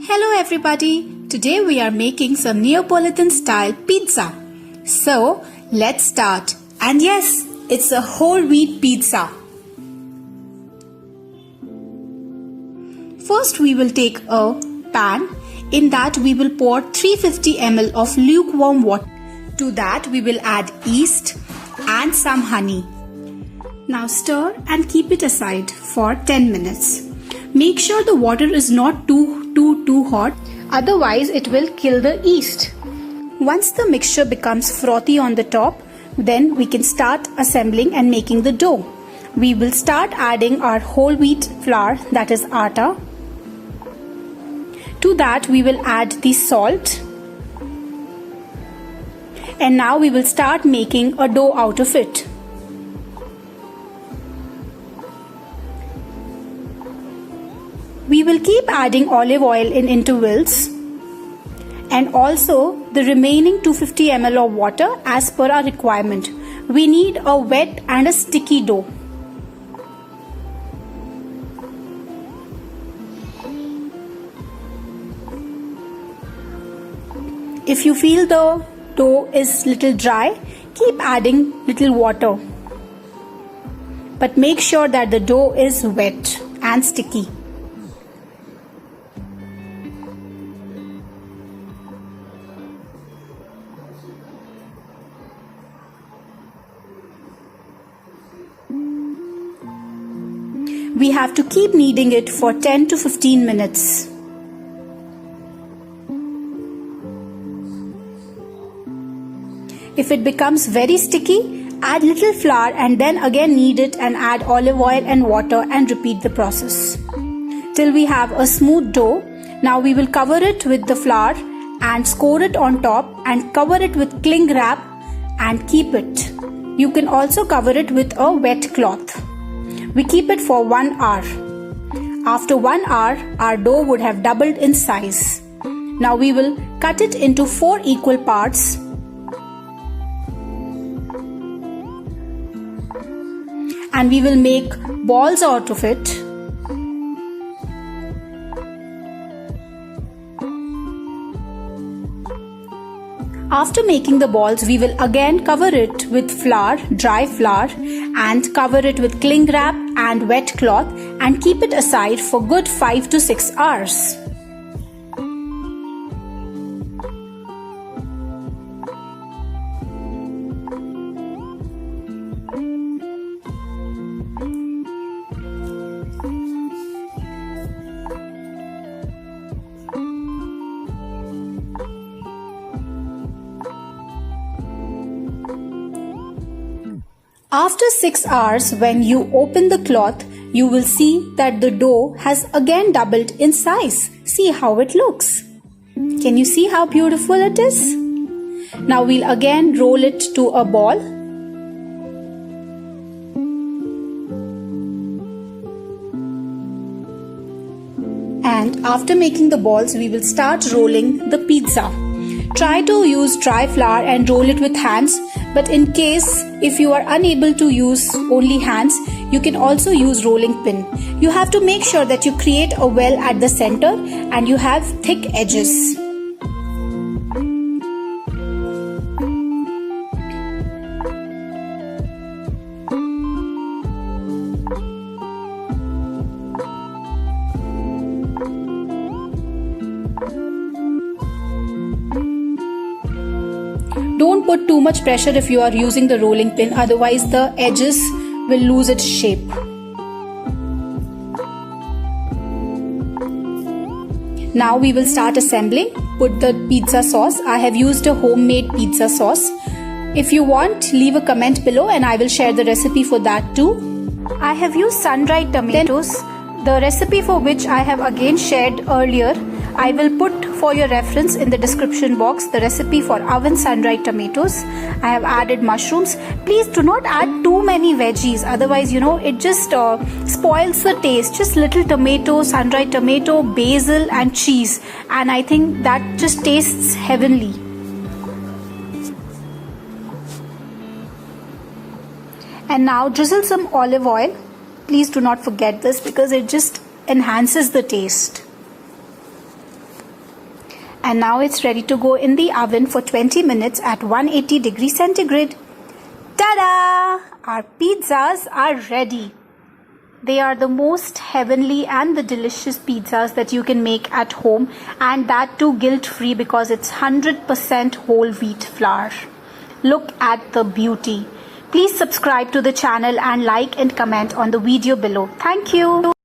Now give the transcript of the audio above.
Hello everybody, today we are making some Neapolitan style pizza. So let's start. And yes, it's a whole wheat pizza. First we will take a pan. In that we will pour 350 ml of lukewarm water. To that we will add yeast and some honey. Now stir and keep it aside for 10 minutes. Make sure the water is not too hot, otherwise it will kill the yeast. Once the mixture becomes frothy on the top, then we can start assembling and making the dough. We will start adding our whole wheat flour, that is atta. To that we will add the salt. And now we will start making a dough out of it. We will keep adding olive oil in intervals and also the remaining 250 ml of water as per our requirement. We need a wet and a sticky dough. If you feel the dough is little dry, keep adding little water. But make sure that the dough is wet and sticky. We have to keep kneading it for 10 to 15 minutes. If it becomes very sticky, add little flour and then again knead it and add olive oil and water and repeat the process till we have a smooth dough. Now we will cover it with the flour and score it on top and cover it with cling wrap and keep it. You can also cover it with a wet cloth. We keep it for 1 hour. After 1 hour, our dough would have doubled in size. Now we will cut it into 4 equal parts. And we will make balls out of it. After making the balls, we will again cover it with flour, dry flour, and cover it with cling wrap and wet cloth and keep it aside for good 5 to 6 hours. After 6 hours, when you open the cloth, you will see that the dough has again doubled in size. See how it looks. Can you see how beautiful it is? Now we'll again roll it to a ball. And after making the balls, we will start rolling the pizza. Try to use dry flour and roll it with hands, but in case if you are unable to use only hands, you can also use rolling pin. You have to make sure that you create a well at the center and you have thick edges. Don't put too much pressure if you are using the rolling pin, otherwise the edges will lose its shape. Now we will start assembling. Put the pizza sauce. I have used a homemade pizza sauce. If you want, leave a comment below and I will share the recipe for that too. I have used sun-dried tomatoes, the recipe for which I have again shared earlier. I will put for your reference in the description box the recipe for oven sun-dried tomatoes. I have added mushrooms. Please do not add too many veggies, otherwise it just spoils the taste. Just little tomato, sun-dried tomato, basil and cheese, and I think that just tastes heavenly. And now drizzle some olive oil. Please do not forget this because it just enhances the taste. And now it's ready to go in the oven for 20 minutes at 180 degrees centigrade. Ta-da! Our pizzas are ready. They are the most heavenly and the delicious pizzas that you can make at home, and that too guilt-free because it's 100% whole wheat flour. Look at the beauty. Please subscribe to the channel and like and comment on the video below. Thank you.